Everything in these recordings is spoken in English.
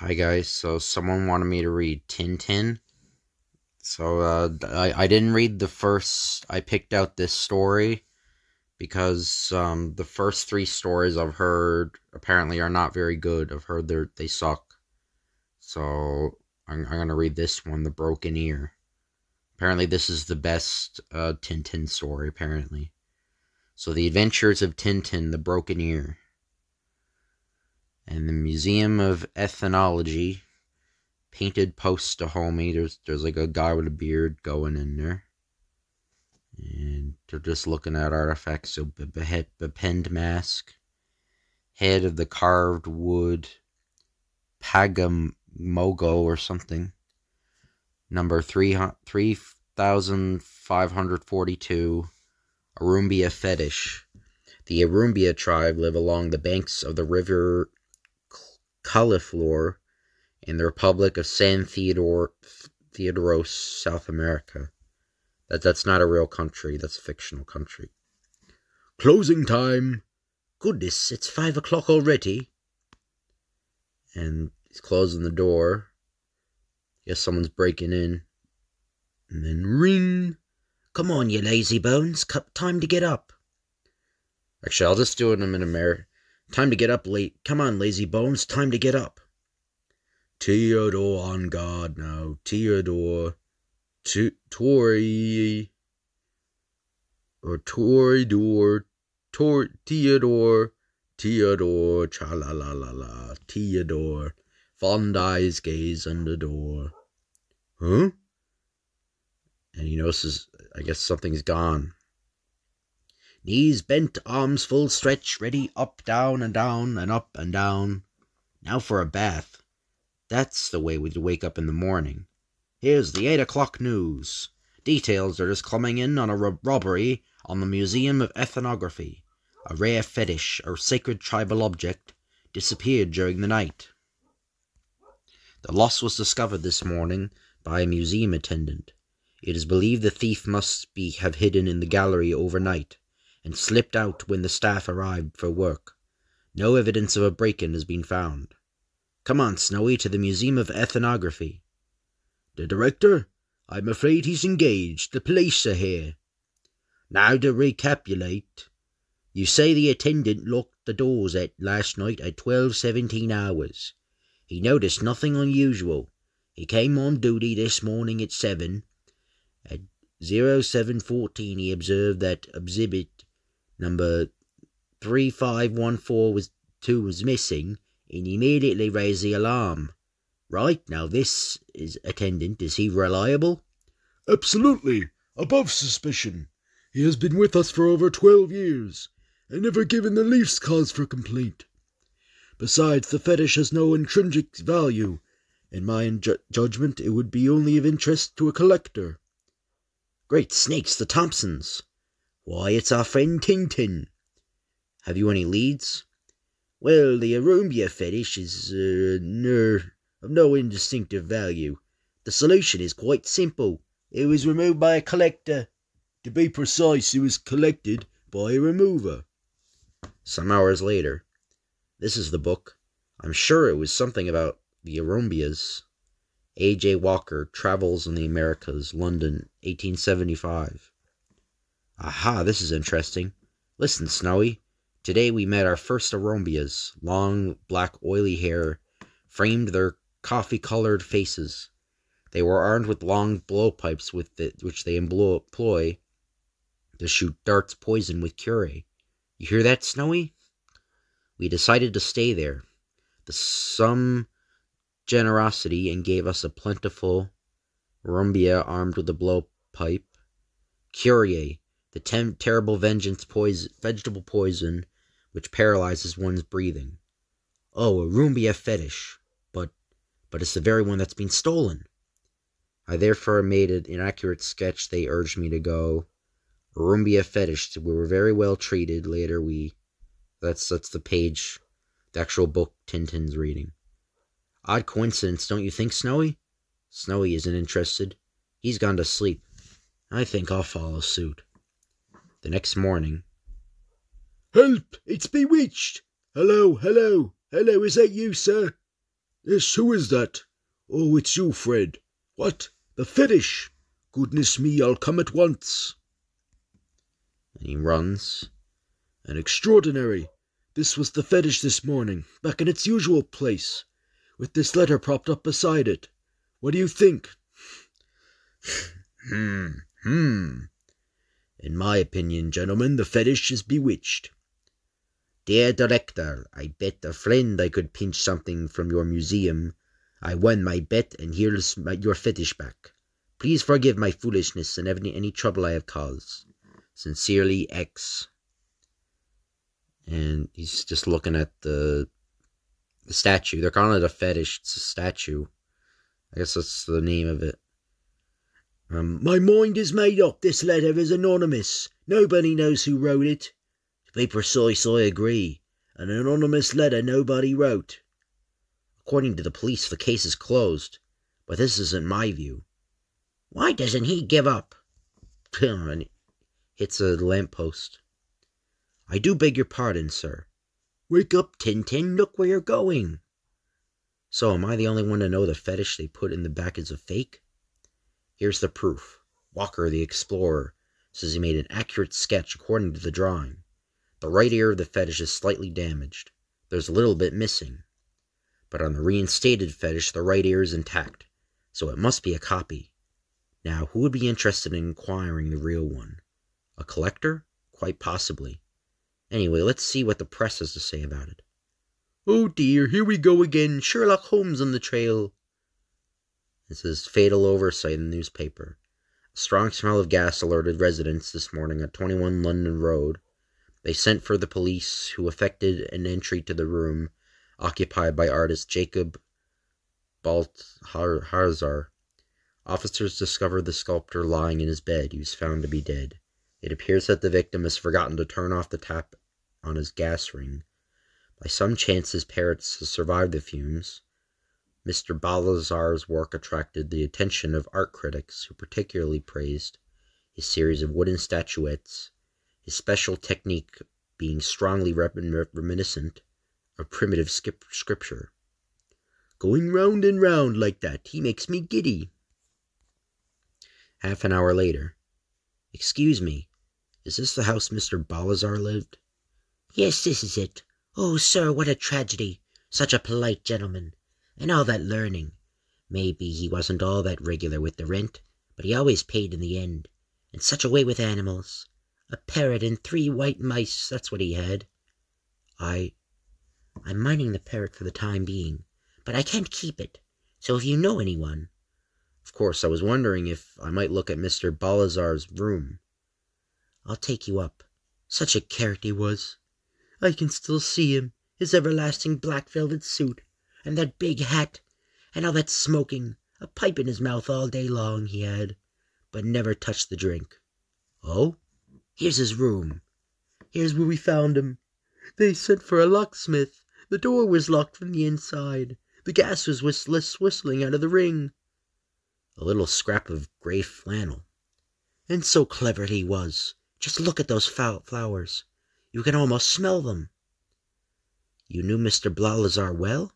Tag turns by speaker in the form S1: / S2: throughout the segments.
S1: Hi guys, so someone wanted me to read Tintin. I didn't read the first, I picked out this story because the first three stories I've heard apparently are not very good. I've heard they suck. So I'm going to read this one, The Broken Ear. Apparently this is the best Tintin story, apparently. So The Adventures of Tintin, The Broken Ear. And the Museum of Ethnology painted posts to homie. There's like a guy with a beard going in there. And they're just looking at artifacts. So Bepend mask. Head of the carved wood Pagamogo or something. Number 3542. Arumbia fetish. The Arumbia tribe live along the banks of the river Cauliflower in the Republic of San Theodoros, South America. That's not a real country, that's a fictional country. Closing time. Goodness, it's 5 o'clock already. And he's closing the door. Guess someone's breaking in. And then ring. Come on, you lazy bones. Time to get up. Actually, I'll just do it in American. Time to get up, late. Come on, lazy bones. Time to get up. Theodore on guard now. Theodore. Tory. Or Toridor. Theodore. Theodore. Cha-la-la-la-la. Theodore. Fond eyes gaze on the door. Huh? And he notices, I guess something's gone. Knees bent, arms full stretch, ready, up, down, and down, and up, and down. Now for a bath. That's the way we wake up in the morning. Here's the 8 o'clock news. Details are just coming in on a robbery on the Museum of Ethnography. A rare fetish, or sacred tribal object, disappeared during the night. The loss was discovered this morning by a museum attendant. It is believed the thief must have hidden in the gallery overnight and slipped out when the staff arrived for work. No evidence of a break-in has been found. Come on, Snowy, to the Museum of Ethnography. The director? I'm afraid he's engaged. The police are here. Now to recapitulate. You say the attendant locked the doors last night at 12:17 hours. He noticed nothing unusual. He came on duty this morning at 7. At 07:14 he observed that exhibit number 3514 was missing, and immediately raised the alarm. Right, now this attendant, is he reliable?
S2: Absolutely, above suspicion. He has been with us for over 12 years, and never given the least cause for complaint. Besides, the fetish has no intrinsic value. In my judgment, it would be only of interest to a collector.
S1: Great snakes, the Thompsons. Why, it's our friend Tintin. Have you any leads? Well, the Arumbia fetish is of no indistinctive value. The solution is quite simple. It was removed by a collector.
S2: To be precise, it was collected by a remover.
S1: Some hours later. This is the book. I'm sure it was something about the Arumbias. A.J. Walker, Travels in the Americas, London, 1875. Aha, this is interesting. Listen, Snowy. Today we met our first Arumbias. Long, black, oily hair framed their coffee-colored faces. They were armed with long blowpipes which they employ to shoot darts poisoned with curare. You hear that, Snowy? We decided to stay there. Some generosity and gave us a plentiful Arumbia armed with a blowpipe. Curare, the terrible vegetable poison which paralyzes one's breathing. Oh, Arumbia fetish. But it's the very one that's been stolen. I therefore made an inaccurate sketch. They urged me to go. Arumbia fetish. We were very well treated. Later that's the page, the actual book Tintin's reading. Odd coincidence, don't you think, Snowy? Snowy isn't interested. He's gone to sleep. I think I'll follow suit. The next morning.
S2: Help! It's bewitched! Hello, hello, hello, is that you, sir? Yes, who is that? Oh, it's you, Fred. What? The fetish? Goodness me, I'll come at once.
S1: And he runs.
S2: An extraordinary. This was the fetish this morning, back in its usual place, with this letter propped up beside it. What do you think?
S1: In my opinion, gentlemen, the fetish is bewitched. Dear Director, I bet a friend I could pinch something from your museum. I won my bet, and here's your fetish back. Please forgive my foolishness and any trouble I have caused. Sincerely, X. And he's just looking at the statue. They're calling it a fetish. It's a statue. I guess that's the name of it.
S2: My mind is made up. This letter is anonymous. Nobody knows who wrote it. To be precise, I agree. An anonymous letter nobody wrote.
S1: According to the police, the case is closed. But this isn't my view. Why doesn't he give up? And hits a lamppost. I do beg your pardon, sir.
S2: Wake up,
S1: Tintin, look where you're going. So, am I the only one to know the fetish they put in the back is a fake? Here's the proof. Walker, the explorer, says he made an accurate sketch according to the drawing. The right ear of the fetish is slightly damaged. There's a little bit missing. But on the reinstated fetish, the right ear is intact, so it must be a copy. Now, who would be interested in acquiring the real one? A collector? Quite possibly. Anyway, let's see what the press has to say about it. Oh dear, here we go again. Sherlock Holmes on the trail. It says fatal oversight in the newspaper. A strong smell of gas alerted residents this morning at 21 London Road. They sent for the police, who effected an entry to the room occupied by artist Jacob Balthazar. Officers discovered the sculptor lying in his bed. He was found to be dead. It appears that the victim has forgotten to turn off the tap on his gas ring. By some chance his parrots have survived the fumes. Mr. Balthazar's work attracted the attention of art critics, who particularly praised his series of wooden statuettes, his special technique being strongly reminiscent of primitive scripture. Going round and round like that, he makes me giddy. Half an hour later. Excuse me, is this the house Mr. Balthazar lived?
S3: Yes, this is it. Oh, sir, what a tragedy. Such a polite gentleman. And all that learning. Maybe he wasn't all that regular with the rent, but he always paid in the end. And such a way with animals. A parrot and 3 white mice, that's what he had. I'm minding the parrot for the time being, but I can't keep it. So if you know anyone...
S1: Of course, I was wondering if I might look at Mr. Balthazar's room.
S3: I'll take you up. Such a character he was. I can still see him, his everlasting black velvet suit, and that big hat, and all that smoking, a pipe in his mouth all day long he had, but never touched the drink.
S1: Oh?
S3: Here's his room. Here's where we found him. They sent for a locksmith. The door was locked from the inside. The gas was whistling out of the ring.
S1: A little scrap of grey flannel.
S3: And so clever he was. Just look at those flowers. You can almost smell them.
S1: You knew Mr. Balthazar well?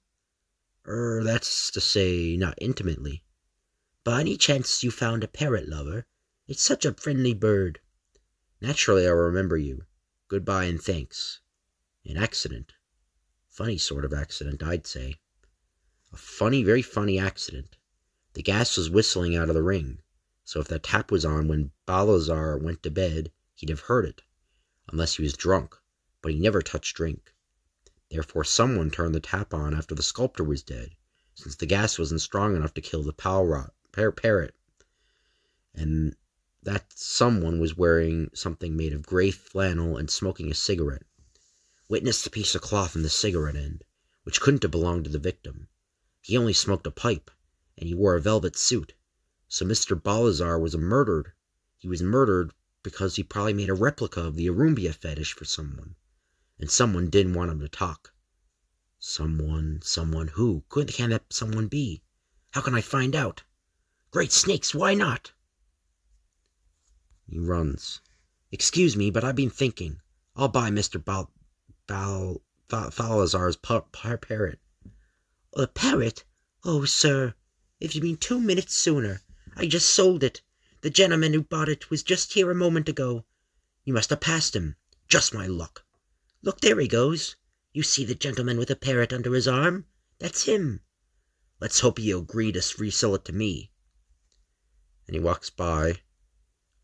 S3: That's to say, not intimately. By any chance you found a parrot lover? It's such a friendly bird.
S1: Naturally I'll remember you. Goodbye and thanks. An accident. Funny sort of accident, I'd say. A funny, very funny accident. The gas was whistling out of the ring, so if that tap was on when Balthazar went to bed, he'd have heard it, unless he was drunk, but he never touched drink. Therefore someone turned the tap on after the sculptor was dead, since the gas wasn't strong enough to kill the parrot. And that someone was wearing something made of grey flannel and smoking a cigarette. Witness the piece of cloth in the cigarette end, which couldn't have belonged to the victim. He only smoked a pipe, and he wore a velvet suit. So Mr. Balthazar was murdered. He was murdered because he probably made a replica of the Arumbia fetish for someone. And someone didn't want him to talk. Someone who? Can that someone be? How can I find out? Great snakes, why not? He runs. Excuse me, but I've been thinking. I'll buy Mr. Balthazar's parrot.
S3: A parrot? Oh, sir, if you'd been 2 minutes sooner. I just sold it. The gentleman who bought it was just here a moment ago. You must have passed him. Just my luck. Look, there he goes. You see the gentleman with a parrot under his arm? That's him. Let's hope he'll agree to resell it to me. And he walks by.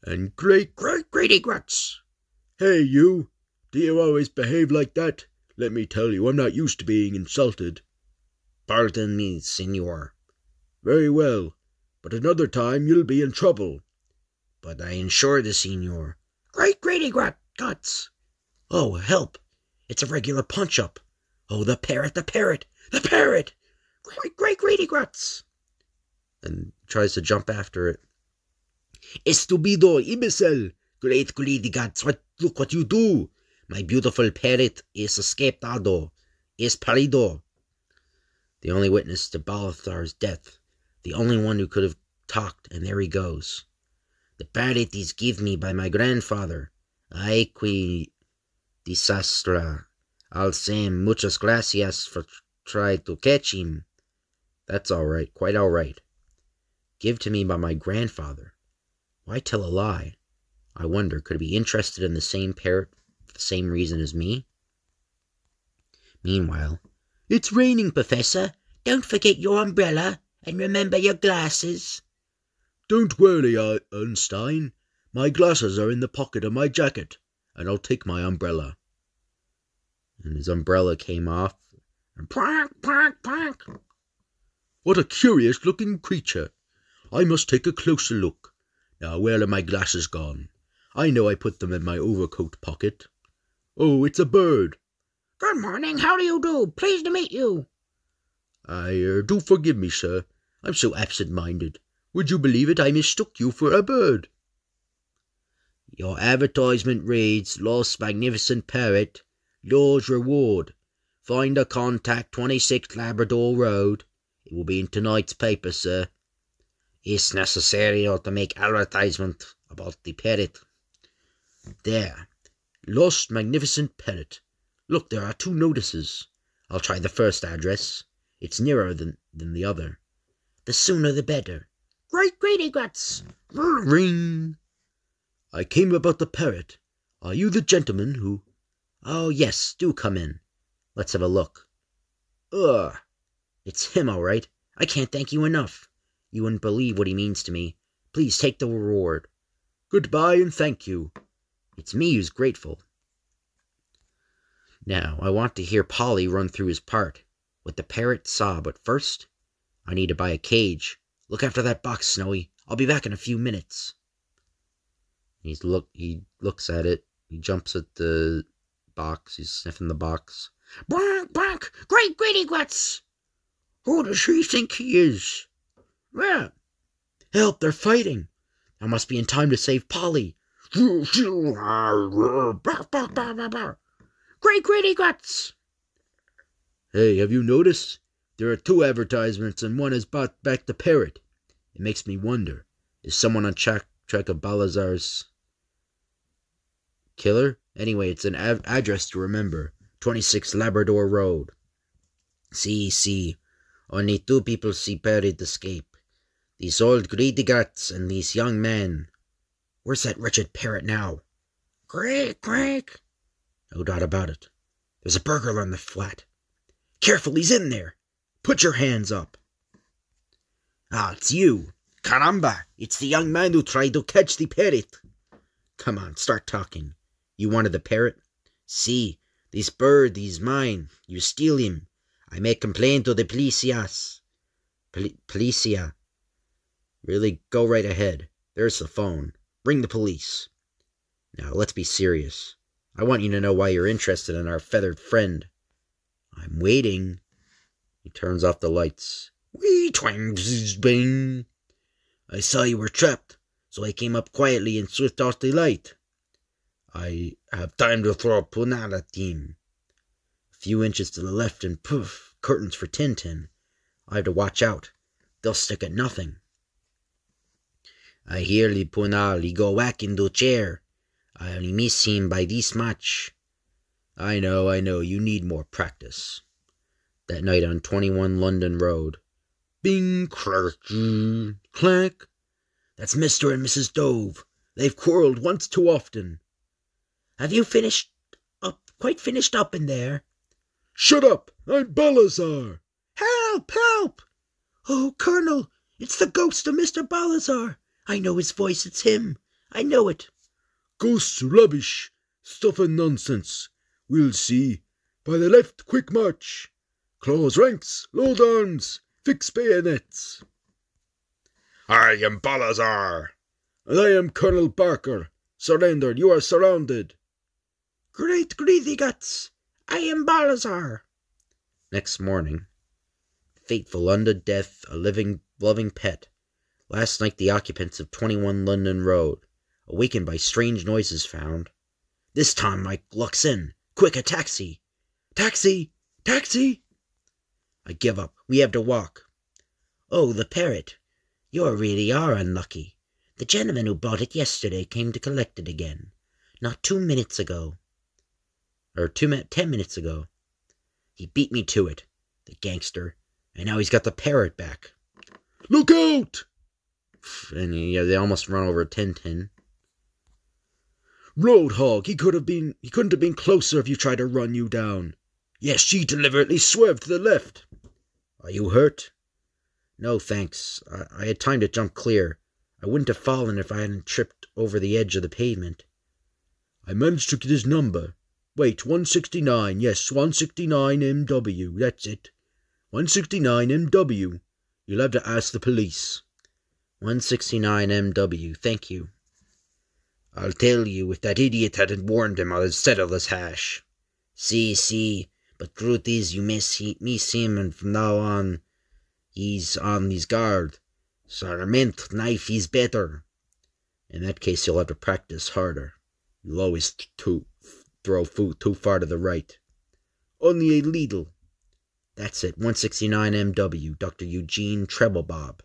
S2: And great
S3: Greedy Grutz!
S2: Hey, you! Do you always behave like that? Let me tell you, I'm not used to being insulted.
S3: Pardon me, senor.
S2: Very well, but another time you'll be in trouble.
S3: But I assure the senor. Greedy Grutz! Oh, help! It's a regular punch-up. Oh, the parrot! Greedy Grutz!
S1: And tries to jump after it.
S3: Estupido, imbecile! Greedy Grutz, look what you do! My beautiful parrot is escapado, is parido. The only witness to Balthazar's death, the only one who could have talked, and there he goes. The parrot is given me by my grandfather. Ay qui desastra. I'll say muchas gracias for try to catch him.
S1: That's all right, quite all right. Give to me by my grandfather. Why tell a lie? I wonder, could he be interested in the same parrot for the same reason as me?
S3: Meanwhile, it's raining, Professor. Don't forget your umbrella, and remember your glasses.
S2: Don't worry, Einstein. My glasses are in the pocket of my jacket, and I'll take my umbrella.
S1: And his umbrella came off.
S3: And plank.
S2: What a curious-looking creature. I must take a closer look. Now, where are my glasses gone? I know I put them in my overcoat pocket. Oh, it's a bird.
S3: Good morning, how do you do? Pleased to meet you.
S2: Do forgive me, sir. I'm so absent-minded. Would you believe it? I mistook you for a bird.
S3: Your advertisement reads, Lost Magnificent Parrot, yours reward. Find a contact 26 Labrador Road. It will be in tonight's paper, sir. It's necessary to make advertisement about the parrot. There. Lost Magnificent Parrot. Look, there are 2 notices. I'll try the first address. It's nearer than the other. The sooner the better. Greedy Grutz!
S2: Ring! I came about the parrot. Are you the gentleman who...
S3: Oh, yes, do come in. Let's have a look. Ugh! It's him, all right. I can't thank you enough. You wouldn't believe what he means to me. Please take the reward.
S2: Goodbye and thank you.
S3: It's me who's grateful. Now, I want to hear Polly run through his part. What the parrot saw, but first, I need to buy a cage. Look after that box, Snowy. I'll be back in a few minutes. He looks at it. He jumps at the box. He's sniffing the box. Bonk! Greedy Grutz! Who does he think he is? Where? Help, they're fighting. I must be in time to save Polly. Greedy Grutz!
S2: Hey, have you noticed? There are 2 advertisements and one has brought back the parrot. It makes me wonder, is someone on track of Balthazar's killer? Anyway, it's an address to remember. 26 Labrador Road.
S3: See. Only 2 people see parrot escape. These old Greedy Grutz and these young men. Where's that wretched parrot now? Creak! No doubt about it. There's a burglar on the flat. Careful, he's in there. Put your hands up. Ah, it's you. Caramba, it's the young man who tried to catch the parrot. Come on, start talking. You wanted the parrot? See, this bird is mine. You steal him. I make complaint to the policias. Policia. Really, go right ahead. There's the phone. Bring the police. Now, let's be serious. I want you to know why you're interested in our feathered friend. I'm waiting. He turns off the lights. Wee twang, bing. I saw you were trapped, so I came up quietly and switched off the light. I have time to throw a punana at him. A few inches to the left and poof, curtains for Tintin. I have to watch out. They'll stick at nothing. I hear the punal, he go whack in the chair. I only miss him by this much. I know, you need more practice.
S1: That night on 21 London Road. Bing, clack, clack.
S3: That's Mr. and Mrs. Dove. They've quarrelled once too often. Have you quite finished up in there?
S2: Shut up! I'm Balazar!
S3: Help! Help! Oh, Colonel, it's the ghost of Mr. Balazar. I know his voice, it's him. I know it.
S2: Ghosts, rubbish, stuff and nonsense. We'll see. By the left, quick march. Close ranks, load arms, fix bayonets.
S1: I am Balazar.
S2: And I am Colonel Barker. Surrender, you are surrounded.
S3: Great greedy guts. I am Balazar.
S1: Next morning, fateful unto death, a living, loving pet. Last night the occupants of 21 London Road, awakened by strange noises, found. This time my luck's in. Quick, a taxi. Taxi! Taxi! I give up. We have to walk.
S3: Oh, the parrot. You really are unlucky. The gentleman who bought it yesterday came to collect it again. Not 2 minutes ago.
S1: Or 10 minutes ago. He beat me to it, the gangster, and now he's got the parrot back.
S2: Look out!
S1: And they almost run over Tintin.
S2: Roadhog, he couldn't have been closer if you tried to run you down. Yes, she deliberately swerved to the left.
S1: Are you hurt? No, thanks. I had time to jump clear. I wouldn't have fallen if I hadn't tripped over the edge of the pavement.
S2: I managed to get his number. Wait, 169, yes, 169 MW, that's it. 169 MW. You'll have to ask the police.
S1: 169 MW, thank you. I'll tell you, if that idiot hadn't warned him, I'd have settled this hash.
S3: See, but truth is you miss him, and from now on, he's on his guard. Sarment, knife is better.
S1: In that case, you'll have to practice harder. You'll always throw food too far to the right.
S2: Only a little.
S1: That's it, 169 MW, Dr. Eugene Treblebob.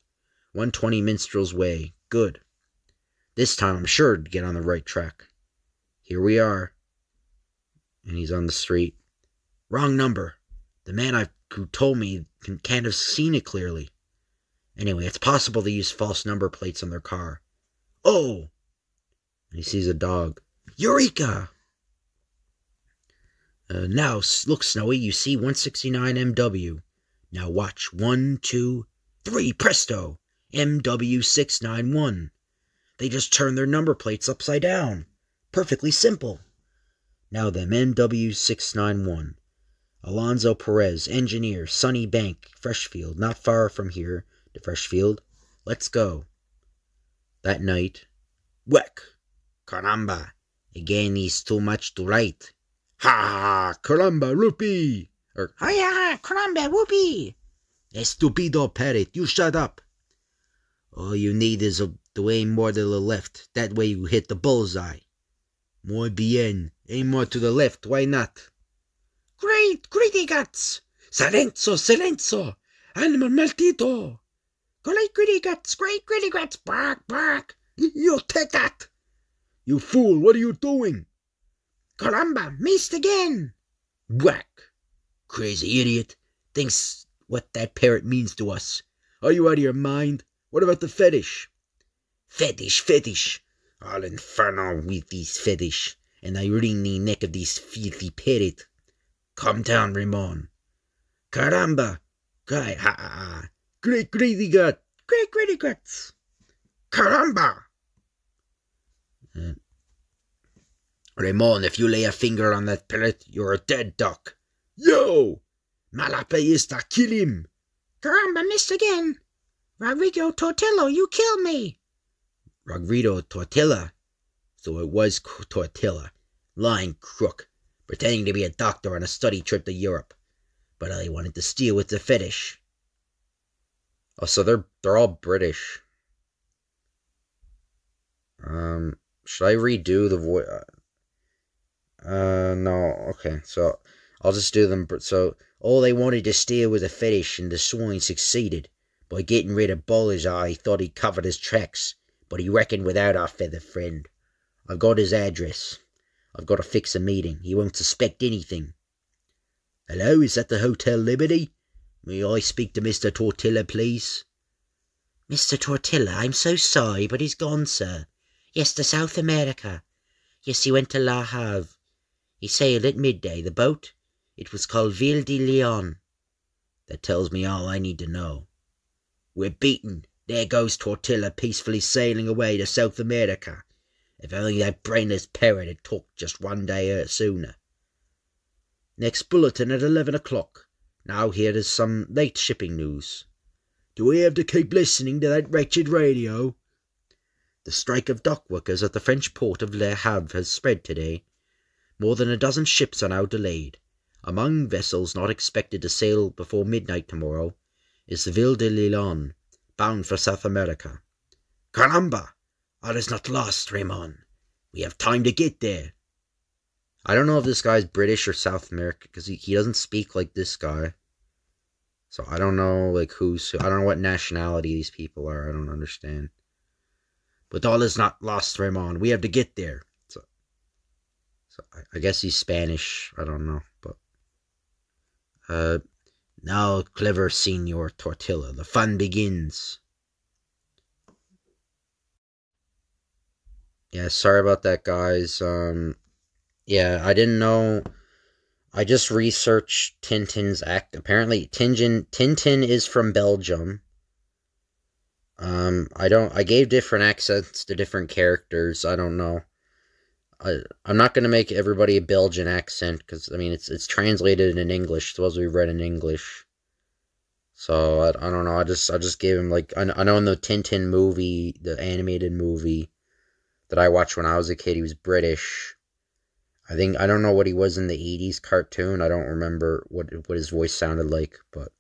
S1: 120 Minstrel's Way. Good. This time I'm sure to get on the right track. Here we are. And he's on the street. Wrong number. The man who told me can't have seen it clearly. Anyway, it's possible they use false number plates on their car. Oh! And he sees a dog. Eureka! Now, look, Snowy, you see 169 MW. Now watch. 1, 2, 3, presto! MW691. They just turned their number plates upside down. Perfectly simple. Now then, MW691. Alonzo Perez, engineer, Sunny Bank, Freshfield, not far from here to Freshfield. Let's go. That night, whack! Caramba! Again he's too much to write.
S2: Ha! Caramba, rupee!
S3: Hiya! Caramba, whoopee!
S1: Estupido parrot, you shut up! All you need is to aim more to the left. That way you hit the bullseye. Muy bien. Aim more to the left. Why not?
S3: Great greedy guts!
S2: Silenzo! Animal maldito!
S3: Great greedy guts! Bark, bark!
S2: You'll take that! You fool, what are you doing?
S3: Caramba, missed again!
S1: Whack! Crazy idiot. Thinks what that parrot means to us.
S2: Are you out of your mind? What about the fetish?
S1: Fetish! All infernal with these fetish, and I wring the neck of this filthy parrot. Come down, Ramon. Caramba!
S2: Great greedy gut!
S3: Great greedy guts!
S1: Caramba! Ramon, if you lay a finger on that parrot, you're a dead duck.
S2: Yo! Malapayista, kill him!
S3: Caramba, missed again! Rodrigo Tortillo, you killed me!
S1: Rodrigo Tortilla? So it was Tortilla. Lying crook. Pretending to be a doctor on a study trip to Europe. But all he wanted to steal was the fetish. Oh, so they're all British. Should I redo the voice? No, okay, so I'll just do them. So, all they wanted to steal was a fetish, and the swine succeeded. By getting rid of Balazar, he thought he'd covered his tracks, but he reckoned without our feather friend. I've got his address. I've got to fix a meeting. He won't suspect anything. Hello, is that the Hotel Liberty? May I speak to Mr. Tortilla, please?
S3: Mr. Tortilla, I'm so sorry, but he's gone, sir. Yes, to South America. Yes, he went to La Havre. He sailed at midday. The boat, it was called Ville de Leon.
S1: That tells me all I need to know. We're beaten. There goes Tortilla peacefully sailing away to South America. If only that brainless parrot had talked just one day sooner. Next bulletin at 11 o'clock. Now here is some late shipping news.
S2: Do we have to keep listening to that wretched radio?
S1: The strike of dock workers at the French port of Le Havre has spread today. More than a dozen ships are now delayed. Among vessels not expected to sail before midnight tomorrow is the Ville de Leon, bound for South America. Caramba! All is not lost, Raymond. We have time to get there. I don't know if this guy's British or South American, because he doesn't speak like this guy. So I don't know, like, who's who. I don't know what nationality these people are. I don't understand. But all is not lost, Raymond. We have to get there. So I guess he's Spanish. I don't know, but... now, clever Senor Tortilla, the fun begins. Yeah, sorry about that, guys. Yeah, I didn't know. I just researched Tintin's act. Apparently, Tintin is from Belgium. I gave different accents to different characters. I don't know. I'm not gonna make everybody a Belgian accent because I mean it's translated in English. It's supposed to be read in English. So I don't know. I just gave him like I know in the Tintin movie, the animated movie that I watched when I was a kid, he was British. I don't know what he was in the 80s cartoon. I don't remember what his voice sounded like, but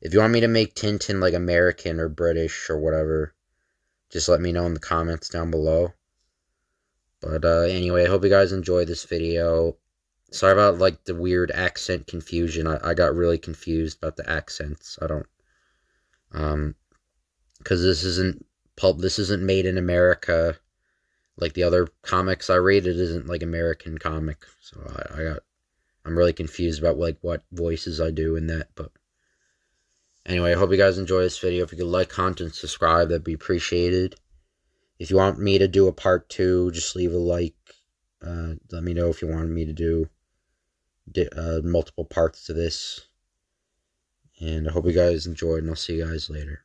S1: if you want me to make Tintin like American or British or whatever, just let me know in the comments down below. But anyway, I hope you guys enjoyed this video. Sorry about like the weird accent confusion. I got really confused about the accents. I don't because this isn't made in America. Like the other comics I read, it isn't like American comic. So I'm really confused about like what voices I do in that. But anyway, I hope you guys enjoy this video. If you could like, comment, and subscribe, that'd be appreciated. If you want me to do a part 2, just leave a like. Let me know if you want me to do multiple parts to this. And I hope you guys enjoyed, and I'll see you guys later.